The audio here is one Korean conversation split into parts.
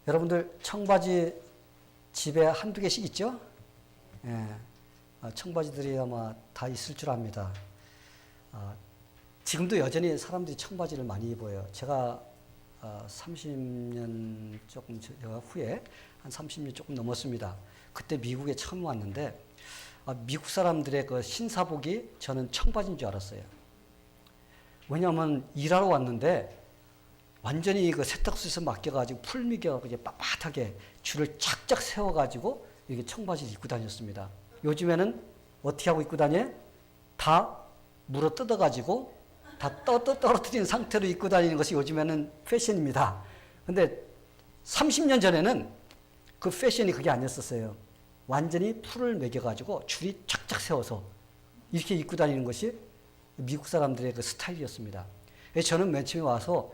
여러분들 청바지 집에 한두 개씩 있죠? 예, 청바지들이 아마 다 있을 줄 압니다. 지금도 여전히 사람들이 청바지를 많이 입어요. 제가 30년 조금 후에 한 30년 조금 넘었습니다. 그때 미국에 처음 왔는데 미국 사람들의 그 신사복이 저는 청바지인 줄 알았어요. 왜냐하면 일하러 왔는데 완전히 그 세탁소에서 맡겨가지고 풀미겨 이제 빳빳하게 줄을 착착 세워가지고 이렇게 청바지를 입고 다녔습니다. 요즘에는 어떻게 하고 입고 다녀요? 다 물어 뜯어가지고 다 떨어뜨린 상태로 입고 다니는 것이 요즘에는 패션입니다. 근데 30년 전에는 그 패션이 그게 아니었었어요. 완전히 풀을 매겨가지고 줄이 착착 세워서 이렇게 입고 다니는 것이 미국 사람들의 그 스타일이었습니다. 저는 맨 처음에 와서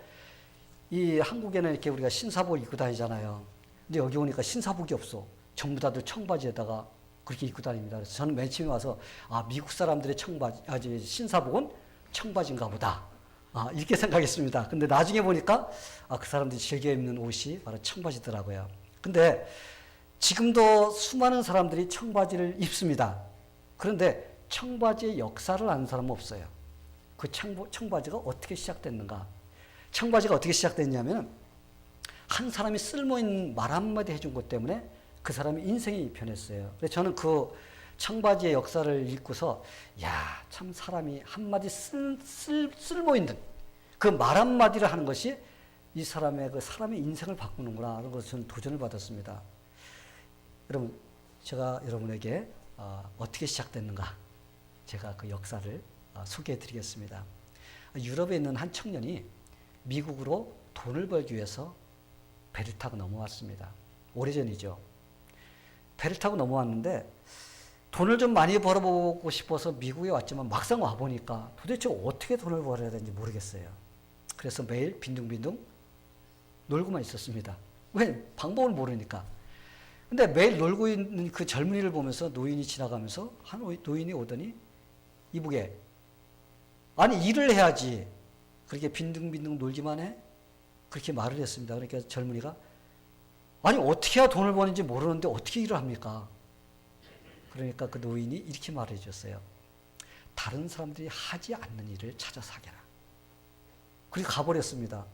이 한국에는 이렇게 우리가 신사복 입고 다니잖아요. 근데 여기 오니까 신사복이 없어. 전부 다들 청바지에다가 그렇게 입고 다닙니다. 그래서 저는 맨 처음에 와서 미국 사람들의 청바지, 신사복은 청바지인가 보다. 이렇게 생각했습니다. 근데 나중에 보니까 그 사람들이 즐겨 입는 옷이 바로 청바지더라고요. 근데 지금도 수많은 사람들이 청바지를 입습니다. 그런데 청바지의 역사를 아는 사람은 없어요. 그 청바지가 어떻게 시작됐는가? 청바지가 어떻게 시작됐냐면 한 사람이 쓸모있는 말 한마디 해준 것 때문에 그 사람의 인생이 변했어요. 그래서 저는 그 청바지의 역사를 읽고서 참 사람이 한마디 쓸모있는 그 말 한마디를 하는 것이 이 사람의 그 사람의 인생을 바꾸는구나 하는 것을 저는 도전을 받았습니다. 여러분, 제가 여러분에게 어떻게 시작됐는가 제가 그 역사를 소개해 드리겠습니다. 유럽에 있는 한 청년이 미국으로 돈을 벌기 위해서 배를 타고 넘어왔습니다. 오래전이죠. 배를 타고 넘어왔는데 돈을 좀 많이 벌어보고 싶어서 미국에 왔지만 막상 와보니까 도대체 어떻게 돈을 벌어야 되는지 모르겠어요. 그래서 매일 빈둥빈둥 놀고만 있었습니다. 왜? 방법을 모르니까. 근데 매일 놀고 있는 그 젊은이를 보면서 노인이 지나가면서 한 노인이 오더니 이북에 아니 일을 해야지 그렇게 빈둥빈둥 놀기만 해? 그렇게 말을 했습니다. 그러니까 젊은이가 아니 어떻게 해야 돈을 버는지 모르는데 어떻게 일을 합니까? 그러니까 그 노인이 이렇게 말해 줬어요. 다른 사람들이 하지 않는 일을 찾아서 하게라. 그리고 가버렸습니다.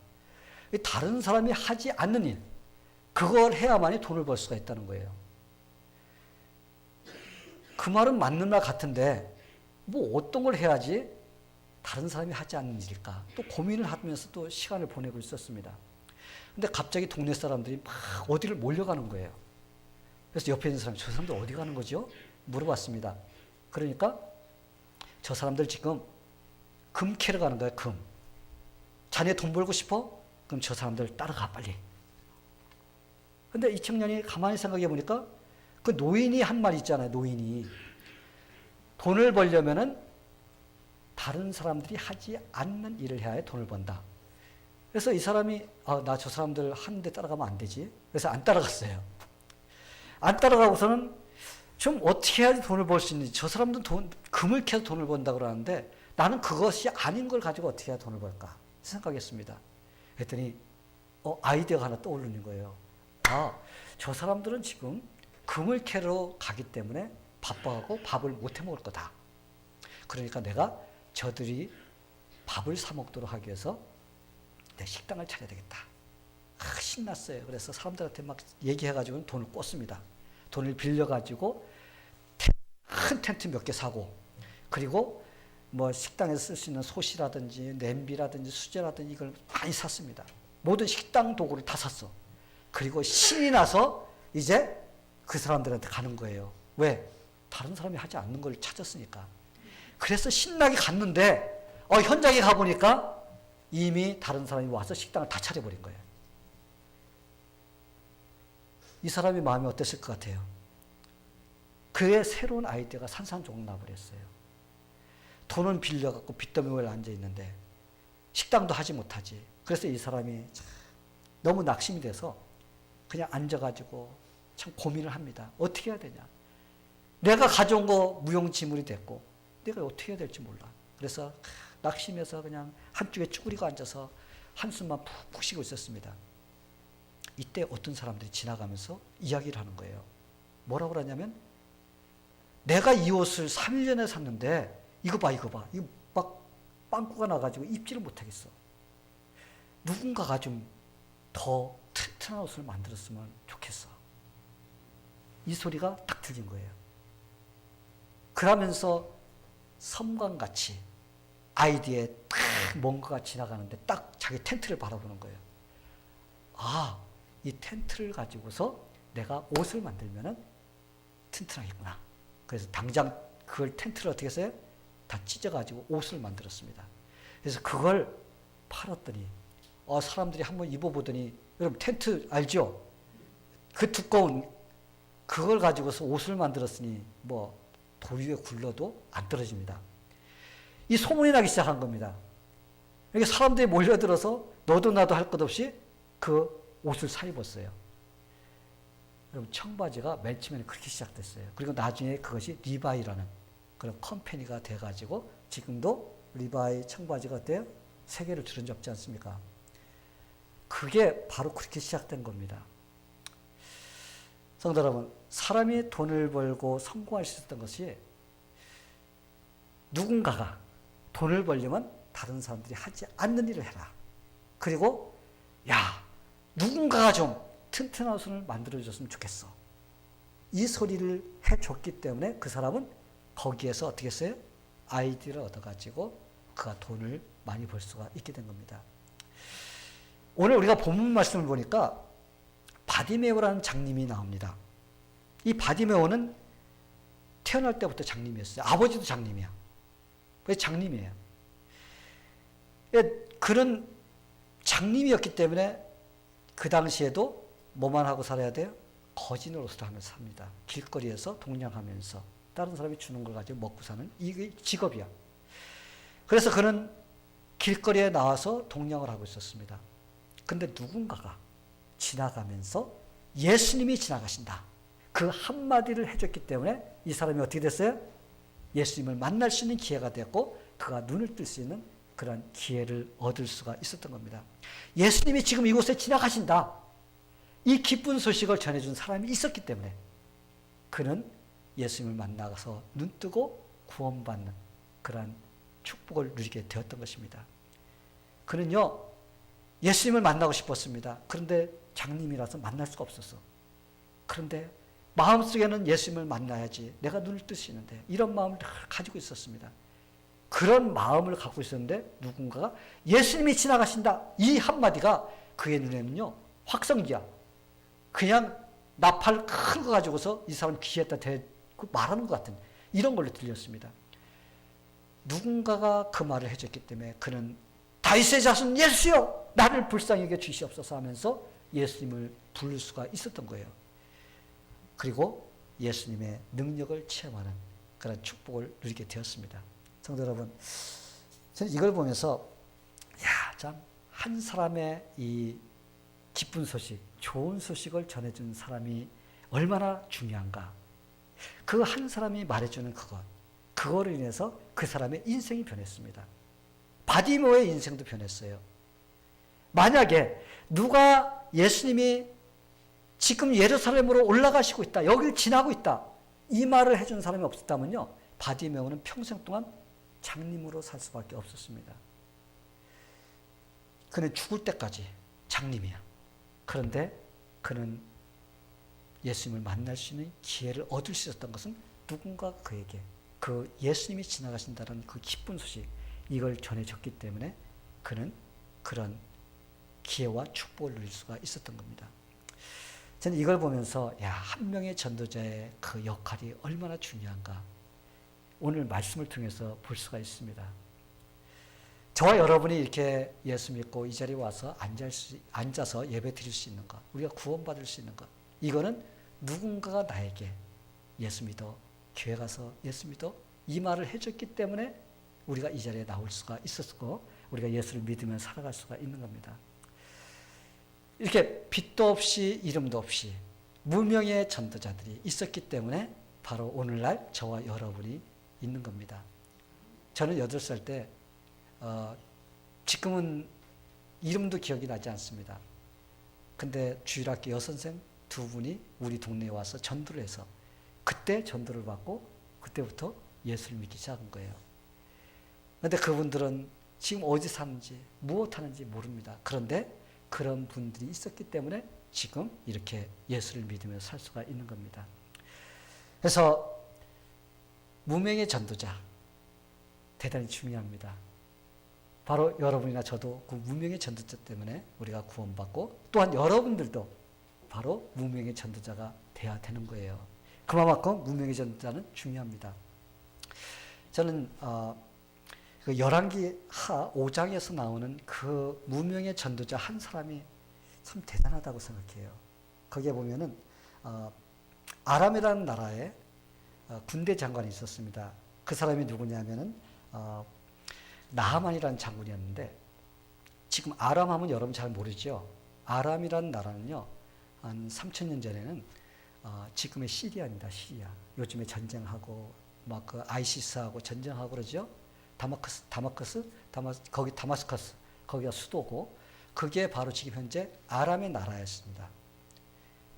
다른 사람이 하지 않는 일, 그걸 해야만이 돈을 벌 수가 있다는 거예요. 그 말은 맞는 말 같은데 뭐 어떤 걸 해야지 다른 사람이 하지 않는 일일까? 또 고민을 하면서 또 시간을 보내고 있었습니다. 근데 갑자기 동네 사람들이 막 어디를 몰려가는 거예요. 그래서 옆에 있는 사람이 저 사람들 어디 가는 거죠? 물어봤습니다. 그러니까 저 사람들 지금 금 캐러 가는 거예요. 금. 자네 돈 벌고 싶어? 그럼 저 사람들 따라가 빨리. 근데 이 청년이 가만히 생각해 보니까 그 노인이 한 말 있잖아요. 노인이. 돈을 벌려면은 다른 사람들이 하지 않는 일을 해야 돈을 번다. 그래서 이 사람이 나 저 사람들 하는데 따라가면 안 되지. 그래서 안 따라갔어요. 안 따라가고서는 좀 어떻게 해야지 돈을 벌 수 있는지. 저 사람들은 금을 캐서 돈을 번다 그러는데 나는 그것이 아닌 걸 가지고 어떻게 해야 돈을 벌까 생각했습니다. 그랬더니 아이디어가 하나 떠오르는 거예요. 저 사람들은 지금 금을 캐러 가기 때문에 바빠하고 밥을 못 해 먹을 거다. 그러니까 내가 저들이 밥을 사 먹도록 하기 위해서 내 식당을 차려야 되겠다. 신났어요. 그래서 사람들한테 막 얘기해가지고 돈을 꽂습니다. 돈을 빌려가지고 큰 텐트 몇 개 사고, 그리고 뭐 식당에서 쓸 수 있는 솥이라든지 냄비라든지 수저라든지 이걸 많이 샀습니다. 모든 식당 도구를 다 샀어. 그리고 신이 나서 이제 그 사람들한테 가는 거예요. 왜? 다른 사람이 하지 않는 걸 찾았으니까. 그래서 신나게 갔는데 현장에 가보니까 이미 다른 사람이 와서 식당을 다 차려버린 거예요. 이 사람의 마음이 어땠을 것 같아요? 그의 새로운 아이디어가 산산조각 나버렸어요. 돈은 빌려갖고 빚더미에 앉아있는데 식당도 하지 못하지. 그래서 이 사람이 너무 낙심이 돼서 그냥 앉아가지고 참 고민을 합니다. 어떻게 해야 되냐. 내가 가져온 거 무용지물이 됐고 내가 어떻게 해야 될지 몰라. 그래서 낙심해서 그냥 한쪽에 쭈그리고 앉아서 한숨만 푹푹 쉬고 있었습니다. 이때 어떤 사람들이 지나가면서 이야기를 하는 거예요. 뭐라고 그러냐면 내가 이 옷을 3일 전에 샀는데 이거 봐. 이거 막 빵꾸가 나가지고 입지를 못하겠어. 누군가가 좀 더 튼튼한 옷을 만들었으면 좋겠어. 이 소리가 딱 들린 거예요. 그러면서 섬광같이 아이디에 딱 뭔가가 지나가는데 딱 자기 텐트를 바라보는 거예요. 아, 이 텐트를 가지고서 내가 옷을 만들면은 튼튼하겠구나. 그래서 당장 그걸 텐트를 어떻게 했어요? 다 찢어가지고 옷을 만들었습니다. 그래서 그걸 팔았더니 사람들이 한번 입어보더니 여러분 텐트 알죠? 그 두꺼운 그걸 가지고서 옷을 만들었으니 뭐 돌 위에 굴러도 안 떨어집니다. 이 소문이 나기 시작한 겁니다. 이렇게 사람들이 몰려들어서 너도 나도 할 것 없이 그 옷을 사 입었어요. 여러분 청바지가 맨 처음에는 그렇게 시작됐어요. 그리고 나중에 그것이 리바이라는 그런 컴퍼니가 돼가지고 지금도 리바이 청바지가 어때요? 세계를 주름잡지 않습니까? 그게 바로 그렇게 시작된 겁니다. 성도 여러분, 사람이 돈을 벌고 성공할 수 있었던 것이 누군가가 돈을 벌려면 다른 사람들이 하지 않는 일을 해라. 그리고 야, 누군가가 좀 튼튼한 옷을 만들어줬으면 좋겠어. 이 소리를 해줬기 때문에 그 사람은 거기에서 어떻게 했어요? 아이디어를 얻어가지고 그가 돈을 많이 벌 수가 있게 된 겁니다. 오늘 우리가 본문 말씀을 보니까 바디메오라는 장님이 나옵니다. 이 바디메오는 태어날 때부터 장님이었어요. 아버지도 장님이야. 왜 장님이에요? 그런 장님이었기 때문에 그 당시에도 뭐만 하고 살아야 돼요? 거짓 노릇을 하면서 삽니다. 길거리에서 동냥하면서 다른 사람이 주는 걸 가지고 먹고 사는 이게 직업이야. 그래서 그는 길거리에 나와서 동냥을 하고 있었습니다. 근데 누군가가 지나가면서 예수님이 지나가신다. 그 한마디를 해줬기 때문에 이 사람이 어떻게 됐어요? 예수님을 만날 수 있는 기회가 됐고 그가 눈을 뜰 수 있는 그런 기회를 얻을 수가 있었던 겁니다. 예수님이 지금 이곳에 지나가신다. 이 기쁜 소식을 전해준 사람이 있었기 때문에 그는 예수님을 만나서 눈뜨고 구원받는 그런 축복을 누리게 되었던 것입니다. 그는요, 예수님을 만나고 싶었습니다. 그런데 장님이라서 만날 수가 없었어. 그런데 마음속에는 예수님을 만나야지 내가 눈을 뜰 수 있는데 이런 마음을 가지고 있었습니다. 그런 마음을 갖고 있었는데 누군가가 예수님이 지나가신다. 이 한마디가 그의 눈에는요, 확성기야. 그냥 나팔 큰 거 가지고서 이 사람 귀에다 대고 말하는 것 같은 이런 걸로 들렸습니다. 누군가가 그 말을 해줬기 때문에 그는 다윗의 자손 예수여 나를 불쌍히 여겨 주시옵소서 하면서 예수님을 부를 수가 있었던 거예요. 그리고 예수님의 능력을 체험하는 그런 축복을 누리게 되었습니다. 성도 여러분, 저는 이걸 보면서 참 한 사람의 이 기쁜 소식, 좋은 소식을 전해준 사람이 얼마나 중요한가. 그 한 사람이 말해주는 그거로 인해서 그 사람의 인생이 변했습니다. 바디메오의 인생도 변했어요. 만약에 누가 예수님이 지금 예루살렘으로 올라가시고 있다, 여기를 지나고 있다, 이 말을 해준 사람이 없었다면요, 바디메오는 평생 동안 장님으로 살 수밖에 없었습니다. 그는 죽을 때까지 장님이야. 그런데 그는 예수님을 만날 수 있는 기회를 얻을 수 있었던 것은 누군가 그에게 그 예수님이 지나가신다는 그 기쁜 소식, 이걸 전해줬기 때문에 그는 그런 기회와 축복을 누릴 수가 있었던 겁니다. 저는 이걸 보면서 한 명의 전도자의 그 역할이 얼마나 중요한가 오늘 말씀을 통해서 볼 수가 있습니다. 저와 여러분이 이렇게 예수 믿고 이 자리에 와서 앉아서 예배 드릴 수 있는 것, 우리가 구원받을 수 있는 것, 이거는 누군가가 나에게 예수 믿어, 교회 가서 예수 믿어, 이 말을 해줬기 때문에 우리가 이 자리에 나올 수가 있었고 우리가 예수를 믿으면 살아갈 수가 있는 겁니다. 이렇게 빛도 없이 이름도 없이 무명의 전도자들이 있었기 때문에 바로 오늘날 저와 여러분이 있는 겁니다. 저는 8살 때 지금은 이름도 기억이 나지 않습니다. 근데 주일학교 여선생 두 분이 우리 동네에 와서 전도를 해서 그때 전도를 받고 그때부터 예수를 믿기 시작한 거예요. 그런데 그분들은 지금 어디 사는지 무엇 하는지 모릅니다. 그런데 그런 분들이 있었기 때문에 지금 이렇게 예수를 믿으며 살 수가 있는 겁니다. 그래서 무명의 전도자 대단히 중요합니다. 바로 여러분이나 저도 그 무명의 전도자 때문에 우리가 구원받고 또한 여러분들도 바로 무명의 전도자가 돼야 되는 거예요. 그만큼 무명의 전도자는 중요합니다. 저는 그 열왕기 하 5장에서 나오는 그 무명의 전도자 한 사람이 참 대단하다고 생각해요. 거기에 보면은 아람이라는 나라에 군대 장관이 있었습니다. 그 사람이 누구냐면은 나하만이라는 장군이었는데, 지금 아람 하면 여러분 잘 모르죠. 아람이라는 나라는요, 한 3000년 전에는 지금의 시리아입니다. 시리아. 요즘에 전쟁하고 막 그 아이시스하고 전쟁하고 그러죠. 다마스커스 거기가 수도고, 그게 바로 지금 현재 아람의 나라였습니다.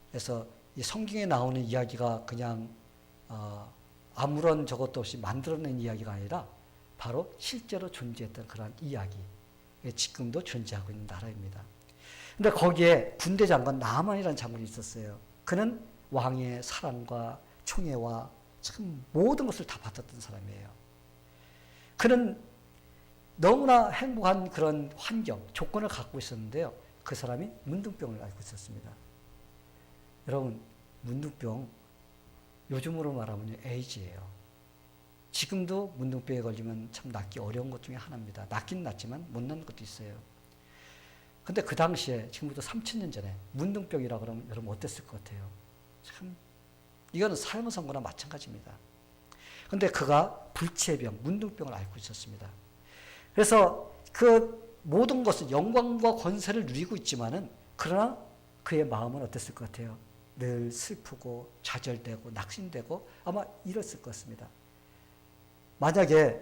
그래서 이 성경에 나오는 이야기가 그냥 아무런 저것도 없이 만들어낸 이야기가 아니라 바로 실제로 존재했던 그런 이야기, 지금도 존재하고 있는 나라입니다. 근데 거기에 군대 장관 나하만이라는 장군이 있었어요. 그는 왕의 사랑과 총애와 참 모든 것을 다 받았던 사람이에요. 그는 너무나 행복한 그런 환경, 조건을 갖고 있었는데요. 그 사람이 문둥병을 앓고 있었습니다. 여러분, 문둥병, 요즘으로 말하면 에이즈예요. 지금도 문둥병에 걸리면 참 낫기 어려운 것 중에 하나입니다. 낫긴 낫지만 못 낫는 것도 있어요. 근데 그 당시에, 지금부터 3000년 전에 문둥병이라 그러면 여러분 어땠을 것 같아요? 참, 이거는 삶의 선거나 마찬가지입니다. 근데 그가 불치의 병, 문둥병을 앓고 있었습니다. 그래서 그 모든 것을 영광과 권세를 누리고 있지만은, 그러나 그의 마음은 어땠을 것 같아요? 늘 슬프고 좌절되고 낙심되고 아마 이랬을 것 같습니다. 만약에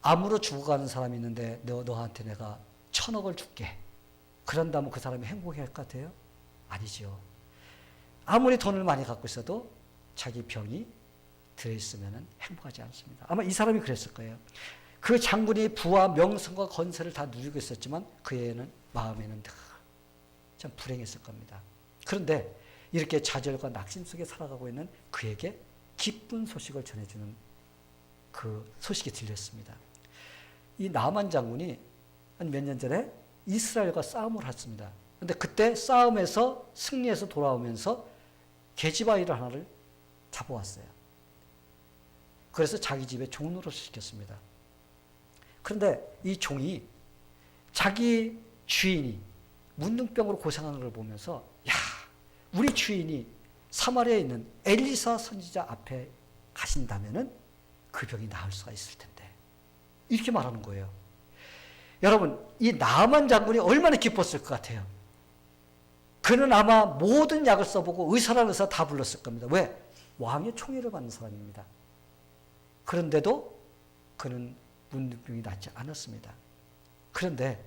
암으로 죽어가는 사람이 있는데 너한테 내가 1000억을 줄게. 그런다면 그 사람이 행복할 것 같아요? 아니죠. 아무리 돈을 많이 갖고 있어도 자기 병이 들어있으면 행복하지 않습니다. 아마 이 사람이 그랬을 거예요. 그 장군이 부와 명성과 건세를 다 누리고 있었지만 그의 마음에는 참 불행했을 겁니다. 그런데 이렇게 좌절과 낙심 속에 살아가고 있는 그에게 기쁜 소식을 전해주는 그 소식이 들렸습니다. 이 나만 장군이 한 몇 년 전에 이스라엘과 싸움을 했습니다. 그런데 그때 싸움에서 승리해서 돌아오면서 계집아이를 하나를 잡아왔어요. 그래서 자기 집에 종노릇을 시켰습니다. 그런데 이 종이 자기 주인이 문둥병으로 고생하는 걸 보면서, 야, 우리 주인이 사마리아에 있는 엘리사 선지자 앞에 가신다면은 그 병이 나을 수가 있을 텐데, 이렇게 말하는 거예요. 여러분, 이 나만 장군이 얼마나 기뻤을 것 같아요. 그는 아마 모든 약을 써보고 의사라는 의사 다 불렀을 겁니다. 왜? 왕의 총애를 받는 사람입니다. 그런데도 그는 문둥병이 낫지 않았습니다. 그런데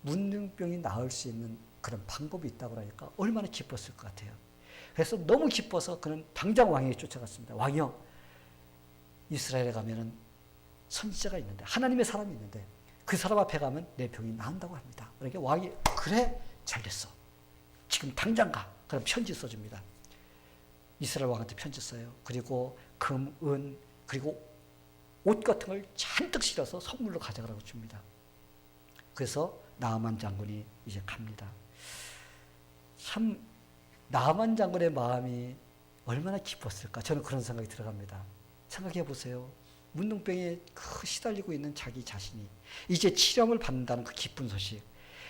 문둥병이 나을 수 있는 그런 방법이 있다고 하니까 얼마나 기뻤을 것 같아요. 그래서 너무 기뻐서 그는 당장 왕에게 쫓아갔습니다. 왕이요, 이스라엘에 가면은 선지자가 있는데, 하나님의 사람이 있는데 그 사람 앞에 가면 내 병이 나은다고 합니다. 그러니까 왕이, 그래, 잘 됐어. 지금 당장 가. 그럼 편지 써줍니다. 이스라엘 왕한테 편지 써요. 그리고 금, 은, 그리고 옷 같은 걸 잔뜩 실어서 선물로 가져가라고 줍니다. 그래서 나하만 장군이 이제 갑니다. 참 나하만 장군의 마음이 얼마나 기뻤을까? 저는 그런 생각이 들어갑니다. 생각해 보세요. 문둥병에 시달리고 있는 자기 자신이 이제 치료를 받는다는 그 기쁜 소식,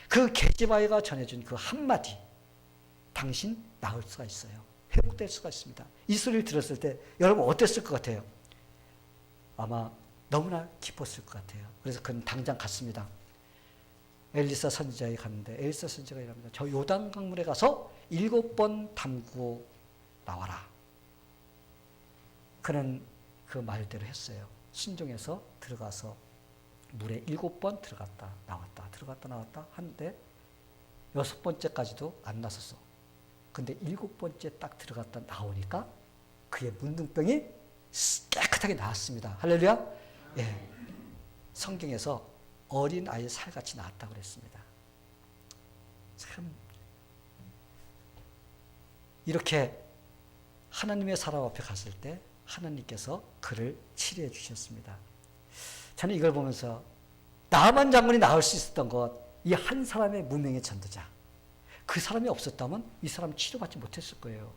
그 계집아이가 전해준 그 한마디, 당신 나을 수가 있어요. 회복될 수가 있습니다. 이 소리를 들었을 때 여러분 어땠을 것 같아요? 아마 너무나 기뻤을 것 같아요. 그래서 그는 당장 갔습니다. 엘리사 선지자에 갔는데 엘리사 선지자가 이랍니다. 저 요단 강물에 가서 7번 담그고 나와라. 그는 그 말대로 했어요. 순종해서 들어가서 물에 7번 들어갔다 나왔다 들어갔다 나왔다 하는데 6번째까지도 안 났었어. 근데 7번째 딱 들어갔다 나오니까 그의 문둥병이 깨끗하게 나았습니다. 할렐루야? 예. 성경에서 어린아이 살같이 나았다고 그랬습니다. 참, 이렇게 하나님의 사람 앞에 갔을 때 하나님께서 그를 치료해 주셨습니다. 저는 이걸 보면서 나만 장군이 나을 수 있었던 것, 이 한 사람의 무명의 전도자. 그 사람이 없었다면 이 사람 치료받지 못했을 거예요.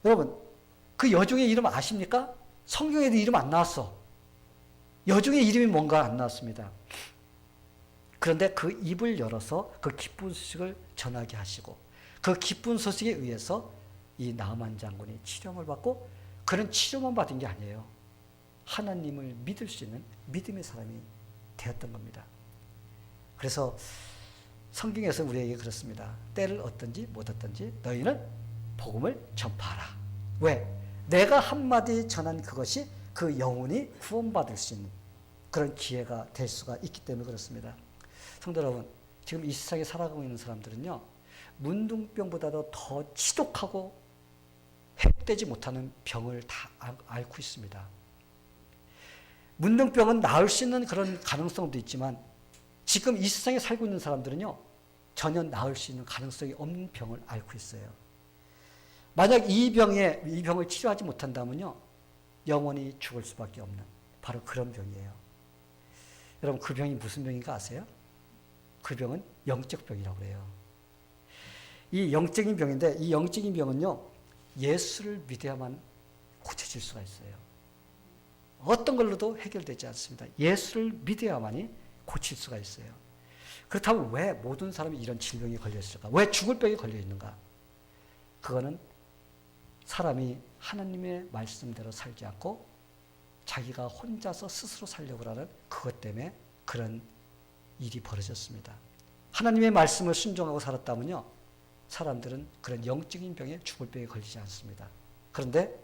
여러분, 그 여종의 이름 아십니까? 성경에도 이름 안 나왔어. 여종의 이름이 뭔가 안 나왔습니다. 그런데 그 입을 열어서 그 기쁜 소식을 전하게 하시고 그 기쁜 소식에 의해서 이 나만 장군이 치료를 받고 그는 치료만 받은 게 아니에요. 하나님을 믿을 수 있는 믿음의 사람이 되었던 겁니다. 그래서 성경에서 우리에게 그렇습니다. 때를 얻든지 못 얻든지 너희는 복음을 전파하라. 왜? 내가 한마디 전한 그것이 그 영혼이 구원받을 수 있는 그런 기회가 될 수가 있기 때문에 그렇습니다. 성도 여러분, 지금 이 세상에 살아가고 있는 사람들은요, 문둥병보다도 더 지독하고 회복되지 못하는 병을 다 앓고 있습니다. 문둥병은 나을 수 있는 그런 가능성도 있지만 지금 이 세상에 살고 있는 사람들은요, 전혀 나을 수 있는 가능성이 없는 병을 앓고 있어요. 만약 이 병을 치료하지 못한다면요, 영원히 죽을 수밖에 없는 바로 그런 병이에요. 여러분, 그 병이 무슨 병인가 아세요? 그 병은 영적 병이라고 해요. 이 영적인 병인데 이 영적인 병은요, 예수를 믿어야만 고쳐질 수가 있어요. 어떤 걸로도 해결되지 않습니다. 예수를 믿어야만이 고칠 수가 있어요. 그렇다면 왜 모든 사람이 이런 질병에 걸려 있을까? 왜 죽을 병에 걸려 있는가? 그거는 사람이 하나님의 말씀대로 살지 않고 자기가 혼자서 스스로 살려고 하는 그것 때문에 그런 일이 벌어졌습니다. 하나님의 말씀을 순종하고 살았다면요, 사람들은 그런 영적인 병에 죽을 병에 걸리지 않습니다. 그런데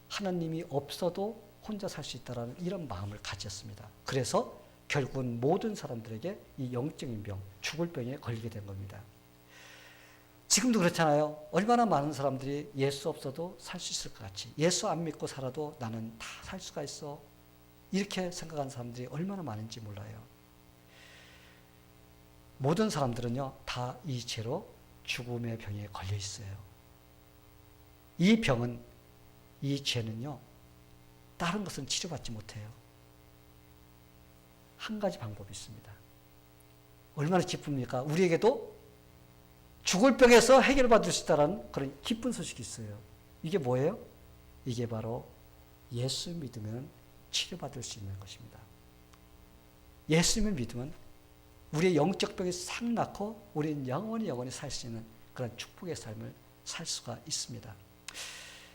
하나님이 없어도 혼자 살 수 있다는 이런 마음을 가졌습니다. 그래서 결국은 모든 사람들에게 이 영적인 병, 죽을 병에 걸리게 된 겁니다. 지금도 그렇잖아요. 얼마나 많은 사람들이 예수 없어도 살 수 있을 것 같이, 예수 안 믿고 살아도 나는 다 살 수가 있어, 이렇게 생각하는 사람들이 얼마나 많은지 몰라요. 모든 사람들은요, 다 이 죄로 죽음의 병에 걸려 있어요. 이 병은, 이 죄는요, 다른 것은 치료받지 못해요. 한 가지 방법이 있습니다. 얼마나 기쁩니까? 우리에게도 죽을 병에서 해결받을 수 있다는 그런 기쁜 소식이 있어요. 이게 뭐예요? 이게 바로 예수 믿으면 치료받을 수 있는 것입니다. 예수님을 믿으면 우리의 영적 병이 싹 낫고 우리는 영원히 살 수 있는 그런 축복의 삶을 살 수가 있습니다.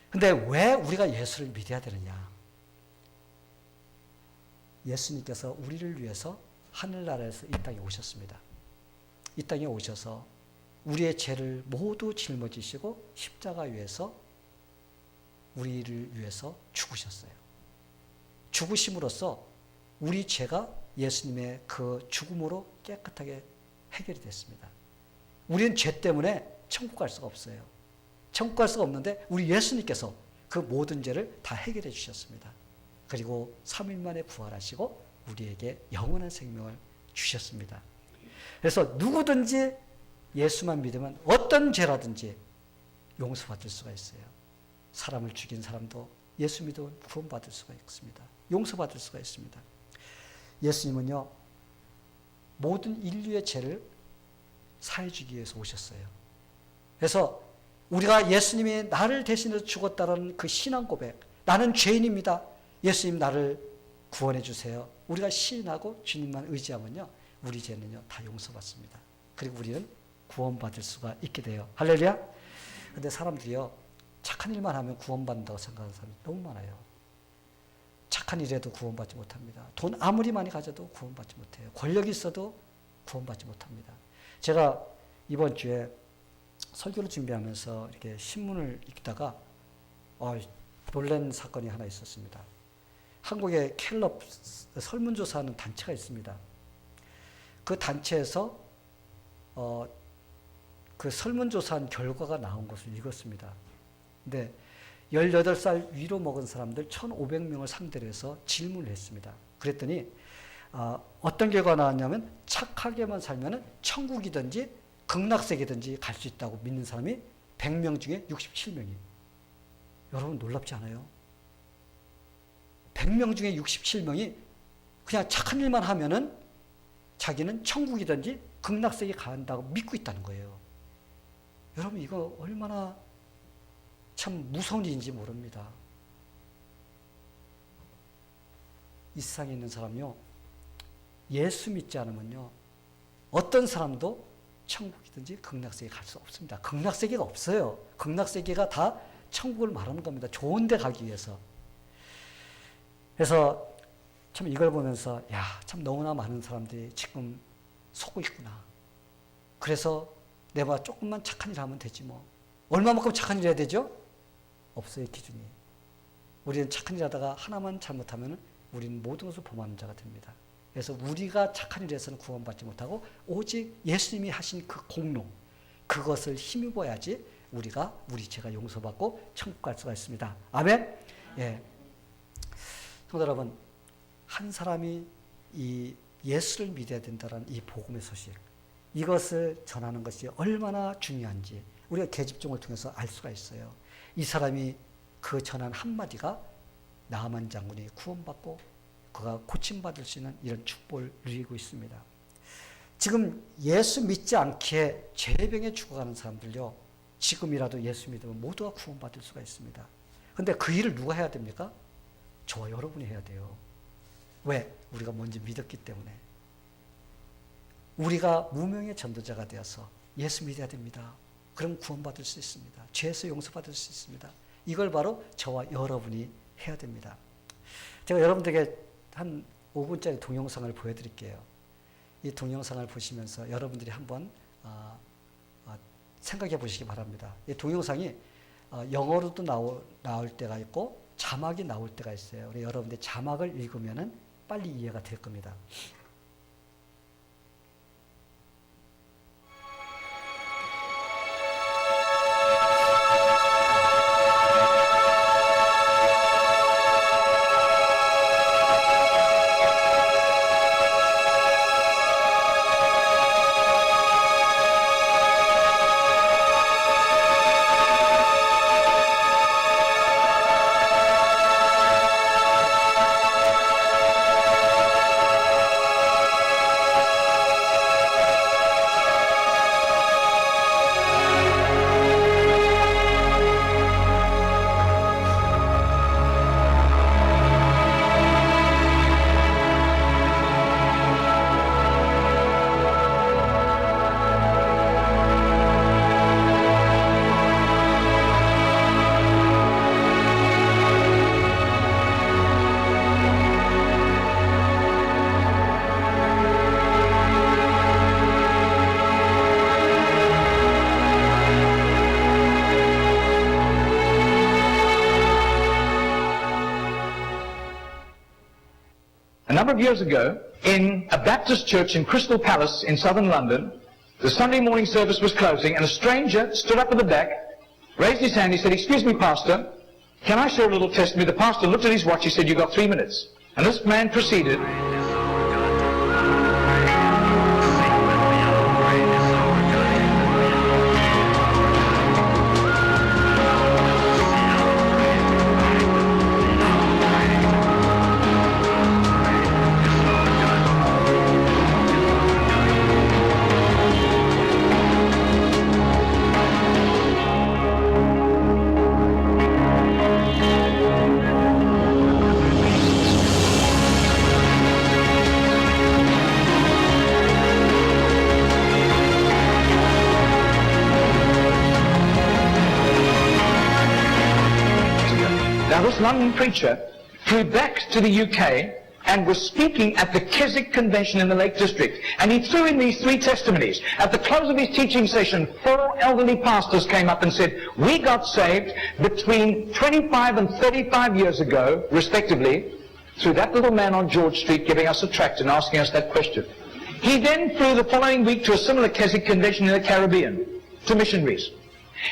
근데 왜 우리가 예수를 믿어야 되느냐? 예수님께서 우리를 위해서 하늘나라에서 이 땅에 오셨습니다. 이 땅에 오셔서 우리의 죄를 모두 짊어지시고 십자가 위에서 우리를 위해서 죽으셨어요. 죽으심으로써 우리 죄가 예수님의 그 죽음으로 깨끗하게 해결이 됐습니다. 우리는 죄 때문에 천국 갈 수가 없어요. 천국 갈 수가 없는데 우리 예수님께서 그 모든 죄를 다 해결해 주셨습니다. 그리고 3일 만에 부활하시고 우리에게 영원한 생명을 주셨습니다. 그래서 누구든지 예수만 믿으면 어떤 죄라든지 용서받을 수가 있어요. 사람을 죽인 사람도 예수 믿으면 구원받을 수가 있습니다. 용서받을 수가 있습니다. 예수님은요, 모든 인류의 죄를 사해주기 위해서 오셨어요. 그래서 우리가 예수님이 나를 대신해서 죽었다는 그 신앙 고백, 나는 죄인입니다, 예수님 나를 구원해 주세요, 우리가 시인하고 주님만 의지하면요, 우리 죄는요 다 용서받습니다. 그리고 우리는 구원받을 수가 있게 돼요. 할렐루야. 근데 사람들이요, 착한 일만 하면 구원받는다고 생각하는 사람이 너무 많아요. 착한 일에도 구원받지 못합니다. 돈 아무리 많이 가져도 구원받지 못해요. 권력이 있어도 구원받지 못합니다. 제가 이번 주에 설교를 준비하면서 이렇게 신문을 읽다가 놀란 사건이 하나 있었습니다. 한국에 켈럽 설문조사하는 단체가 있습니다. 그 단체에서 그 설문조사한 결과가 나온 것을 읽었습니다. 근데 18살 위로 먹은 사람들 1,500명을 상대로 해서 질문을 했습니다. 그랬더니 어떤 결과가 나왔냐면 착하게만 살면 천국이든지 극락세계든지 갈 수 있다고 믿는 사람이 100명 중에 67명이. 여러분 놀랍지 않아요? 100명 중에 67명이 그냥 착한 일만 하면은 자기는 천국이든지 극락세계 간다고 믿고 있다는 거예요. 여러분 이거 얼마나 참 무서운 일인지 모릅니다. 이 세상에 있는 사람요, 예수 믿지 않으면요, 어떤 사람도 천국이든지 극락세계 갈 수 없습니다. 극락세계가 없어요. 극락세계가 다 천국을 말하는 겁니다. 좋은 데 가기 위해서. 그래서 참 이걸 보면서 야, 참 너무나 많은 사람들이 지금 속고 있구나. 그래서 내가 조금만 착한 일 하면 되지 뭐. 얼마만큼 착한 일 해야 되죠? 없어요, 기준이. 우리는 착한 일 하다가 하나만 잘못하면 우리는 모든 것을 범하는 자가 됩니다. 그래서 우리가 착한 일을 해서는 구원받지 못하고 오직 예수님이 하신 그 공로, 그것을 힘입어야지 우리가 우리 죄가 용서받고 천국 갈 수가 있습니다. 아멘? 예. 성도 여러분, 한 사람이 이 예수를 믿어야 된다는 이 복음의 소식, 이것을 전하는 것이 얼마나 중요한지 우리가 계집종을 통해서 알 수가 있어요. 이 사람이 그 전한 한마디가 나아만 장군이 구원받고 그가 고침받을 수 있는 이런 축복을 누리고 있습니다. 지금 예수 믿지 않기에 죄병에 죽어가는 사람들요, 지금이라도 예수 믿으면 모두가 구원받을 수가 있습니다. 그런데 그 일을 누가 해야 됩니까? 저와 여러분이 해야 돼요. 왜? 우리가 뭔지 믿었기 때문에. 우리가 무명의 전도자가 되어서 예수 믿어야 됩니다. 그럼 구원받을 수 있습니다. 죄에서 용서받을 수 있습니다. 이걸 바로 저와 여러분이 해야 됩니다. 제가 여러분들에게 한 5분짜리 동영상을 보여드릴게요. 이 동영상을 보시면서 여러분들이 한번 생각해 보시기 바랍니다. 이 동영상이 영어로도 나올 때가 있고 자막이 나올 때가 있어요. 우리 여러분들이 자막을 읽으면 빨리 이해가 될 겁니다. A number of years ago, in a Baptist church in Crystal Palace in southern London, the Sunday morning service was closing, and a stranger stood up at the back, raised his hand, he said, "Excuse me, Pastor, can I share a little testimony?" The pastor looked at his watch, he said, "You've got 3 minutes." And this man proceeded. Now this London preacher flew back to the UK and was speaking at the Keswick Convention in the Lake District. And he threw in these 3 testimonies. At the close of his teaching session, 4 elderly pastors came up and said, "We got saved between 25 and 35 years ago, respectively, through that little man on George Street giving us a tract and asking us that question." He then flew the following week to a similar Keswick convention in the Caribbean to missionaries.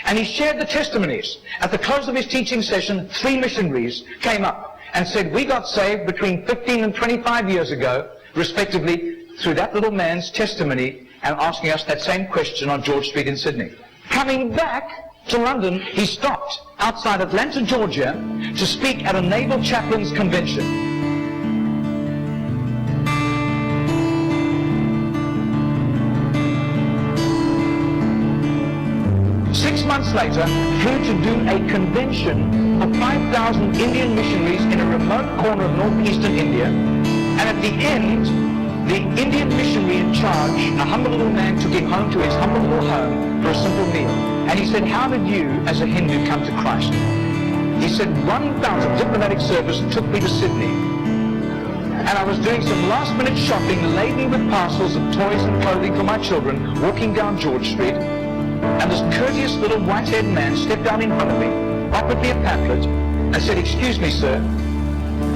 And he shared the testimonies. At the close of his teaching session, 3 missionaries came up and said, we got saved between 15 and 25 years ago, respectively, through that little man's testimony and asking us that same question on George Street in Sydney. Coming back to London, he stopped outside Atlanta, Georgia, to speak at a Naval Chaplains Convention. 6 months later, flew to do a convention for 5,000 Indian missionaries in a remote corner of northeastern India. And at the end, the Indian missionary in charge, a humble little man, took him home to his humble little home for a simple meal. And he said, how did you, as a Hindu, come to Christ? He said, 1,000 diplomatic service took me to Sydney. And I was doing some last-minute shopping, laden with parcels of toys and clothing for my children, walking down George Street. And this courteous little white-haired man stepped down in front of me, offered me a pamphlet, and said, excuse me, sir,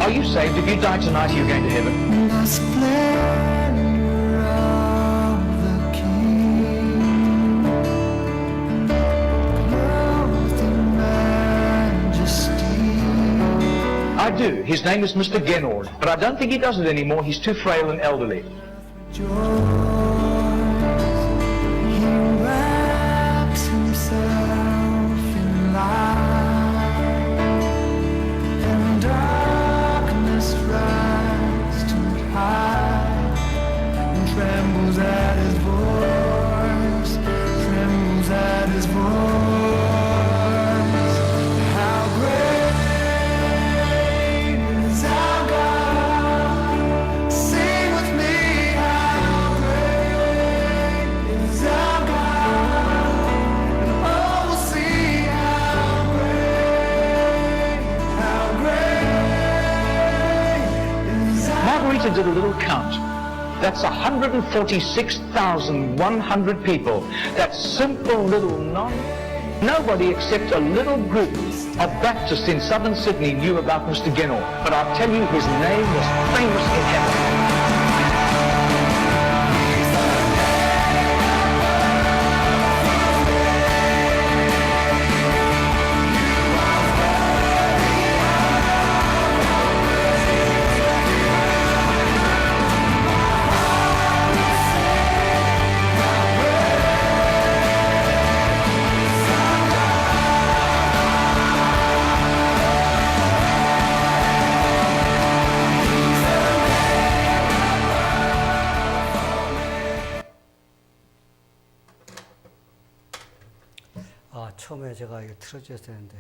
are you saved? If you die tonight, are you going to heaven? The splendor of the King, clothed in majesty. I do. His name is Mr. Genord, but I don't think he does it anymore. He's too frail and elderly. Joy, he wraps himself in light, and darkness rise to hide, and trembles at his voice, trembles at his voice. How great is our God? Sing with me, how great is our God? And all will see how great is our Margarita did a little count. That's 146,100 people. That simple little nobody except a little group of Baptists in southern Sydney knew about Mr. Genord. But I'll tell you, his name was famous in heaven. 처음에 제가 이거 틀어줘야 되는데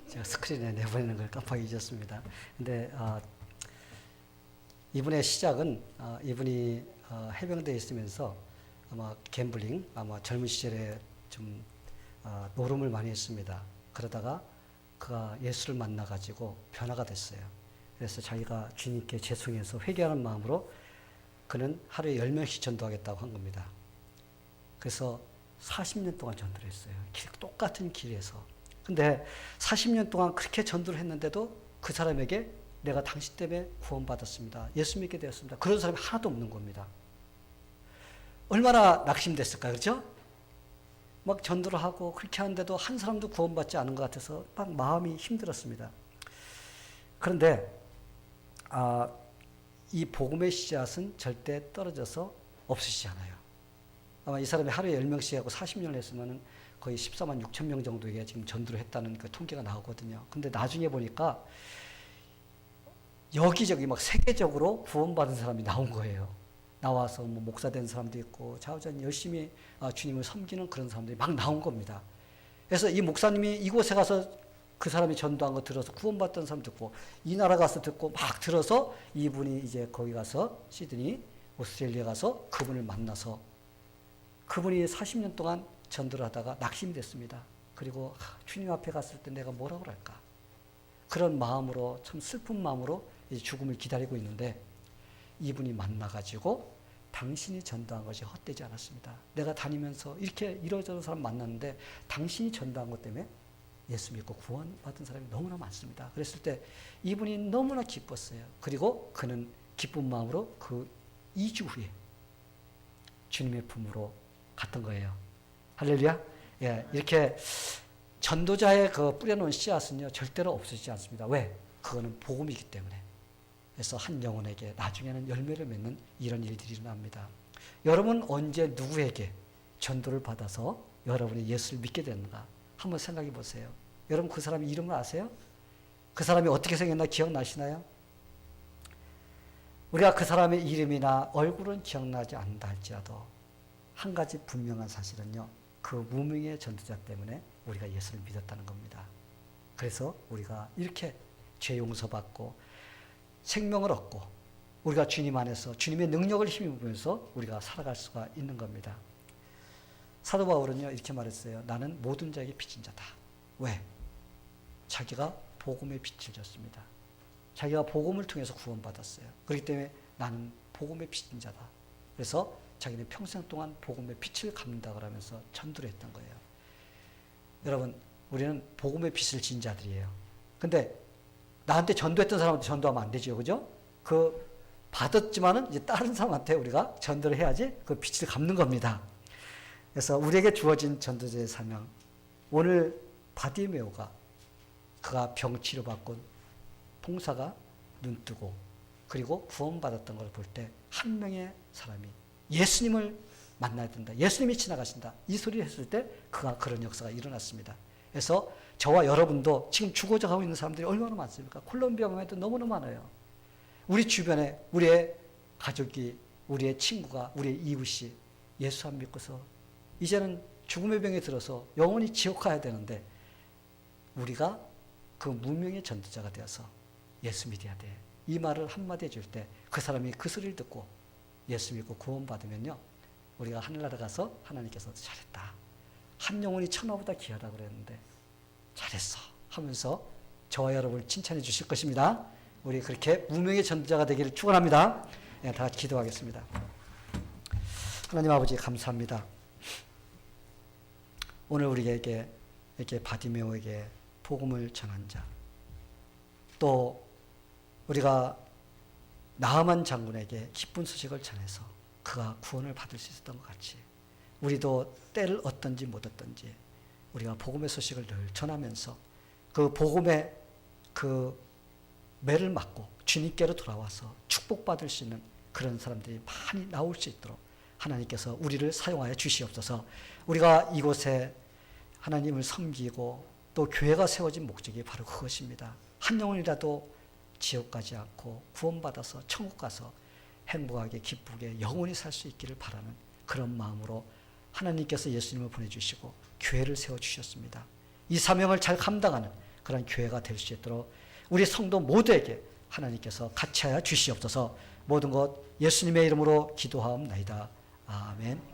제가 스크린에 내보내는 걸 깜빡 잊었습니다. 근데 이분의 시작은 이분이 해병대에 있으면서 아마 갬블링, 아마 젊은 시절에 좀 노름을 많이 했습니다. 그러다가 그가 예수를 만나가지고 변화가 됐어요. 그래서 자기가 주님께 죄송해서 회개하는 마음으로 그는 하루에 10명씩 전도하겠다고 한 겁니다. 그래서 40년 동안 전도를 했어요. 똑같은 길에서. 근데 40년 동안 그렇게 전도를 했는데도 그 사람에게 내가 당신 때문에 구원받았습니다. 예수 믿게 되었습니다. 그런 사람이 하나도 없는 겁니다. 얼마나 낙심됐을까요? 그렇죠? 막 전도를 하고 그렇게 하는데도 한 사람도 구원받지 않은 것 같아서 막 마음이 힘들었습니다. 그런데 이 복음의 씨앗은 절대 떨어져서 없으시지 않아요. 아마 이 사람이 하루에 10명씩 하고 40년을 했으면 거의 14만 6천 명 정도에게 지금 전도를 했다는 그 통계가 나오거든요. 근데 나중에 보니까 여기저기 막 세계적으로 구원받은 사람이 나온 거예요. 나와서 뭐 목사 된 사람도 있고 좌우전 열심히 주님을 섬기는 그런 사람들이 막 나온 겁니다. 그래서 이 목사님이 이곳에 가서 그 사람이 전도한 거 들어서 구원받던 사람 듣고 이 나라 가서 듣고 막 들어서 이분이 이제 거기 가서 시드니, 오스트레일리아 가서 그분을 만나서 그분이 40년 동안 전도를 하다가 낙심이 됐습니다. 그리고 주님 앞에 갔을 때 내가 뭐라고 할까? 그런 마음으로 참 슬픈 마음으로 이제 죽음을 기다리고 있는데 이분이 만나가지고 당신이 전도한 것이 헛되지 않았습니다. 내가 다니면서 이렇게 이러저런 사람 만났는데 당신이 전도한 것 때문에 예수 믿고 구원받은 사람이 너무나 많습니다. 그랬을 때 이분이 너무나 기뻤어요. 그리고 그는 기쁜 마음으로 그 2주 후에 주님의 품으로 갔던 거예요. 할렐루야. 예, 이렇게 전도자의 그 뿌려놓은 씨앗은요 절대로 없어지지 않습니다. 왜? 그거는 복음이기 때문에. 그래서 한 영혼에게 나중에는 열매를 맺는 이런 일들이 일어납니다. 여러분 언제 누구에게 전도를 받아서 여러분이 예수를 믿게 됐는가 한번 생각해 보세요. 여러분 그 사람 이름을 아세요? 그 사람이 어떻게 생겼나 기억나시나요? 우리가 그 사람의 이름이나 얼굴은 기억나지 않는다 할지라도 한 가지 분명한 사실은요. 그 무명의 전도자 때문에 우리가 예수를 믿었다는 겁니다. 그래서 우리가 이렇게 죄 용서받고 생명을 얻고 우리가 주님 안에서 주님의 능력을 힘입으면서 우리가 살아갈 수가 있는 겁니다. 사도 바울은요 이렇게 말했어요. 나는 모든 자에게 빚진 자다. 왜? 자기가 복음의 빛을 졌습니다. 자기가 복음을 통해서 구원받았어요. 그렇기 때문에 나는 복음의 빚진 자다. 그래서 자기는 평생 동안 복음의 빛을 갚는다 그러면서 전도를 했던 거예요. 여러분 우리는 복음의 빛을 진 자들이에요. 근데 나한테 전도했던 사람한테 전도하면 안 되죠. 그죠? 그 받았지만은 이제 다른 사람한테 우리가 전도를 해야지 그 빛을 갚는 겁니다. 그래서 우리에게 주어진 전도자의 사명. 오늘 바디메오가 그가 병 치료받고 봉사가 눈뜨고 그리고 구원받았던 걸 볼 때 한 명의 사람이 예수님을 만나야 된다. 예수님이 지나가신다. 이 소리를 했을 때 그가 그런 역사가 일어났습니다. 그래서 저와 여러분도 지금 죽어져 가고 있는 사람들이 얼마나 많습니까? 콜롬비아 보면 너무나 많아요. 우리 주변에 우리의 가족이, 우리의 친구가, 우리의 이웃이 예수 안 믿고서 이제는 죽음의 병에 들어서 영원히 지옥 가야 되는데 우리가 그 무명의 전도자가 되어서 예수 믿어야 돼. 이 말을 한마디 해줄 때 그 사람이 그 소리를 듣고 예수 믿고 구원받으면요. 우리가 하늘나라 가서 하나님께서 잘했다. 한 영혼이 천하보다 귀하다고 그랬는데 잘했어 하면서 저와 여러분을 칭찬해 주실 것입니다. 우리 그렇게 무명의 전도자가 되기를 축원합니다. 네, 다 같이 기도하겠습니다. 하나님 아버지 감사합니다. 오늘 우리에게 이렇게 바디메오에게 복음을 전한 자, 또 우리가 나아만 장군에게 기쁜 소식을 전해서 그가 구원을 받을 수 있었던 것 같이 우리도 때를 얻든지 못 얻든지 우리가 복음의 소식을 늘 전하면서 그 복음의 그 매를 맞고 주님께로 돌아와서 축복받을 수 있는 그런 사람들이 많이 나올 수 있도록 하나님께서 우리를 사용하여 주시옵소서. 우리가 이곳에 하나님을 섬기고 또 교회가 세워진 목적이 바로 그것입니다. 한 영혼이라도 지옥 가지 않고 구원받아서 천국 가서 행복하게 기쁘게 영원히 살 수 있기를 바라는 그런 마음으로 하나님께서 예수님을 보내주시고 교회를 세워주셨습니다. 이 사명을 잘 감당하는 그런 교회가 될 수 있도록 우리 성도 모두에게 하나님께서 같이 하여 주시옵소서. 모든 것 예수님의 이름으로 기도하옵나이다. 아멘.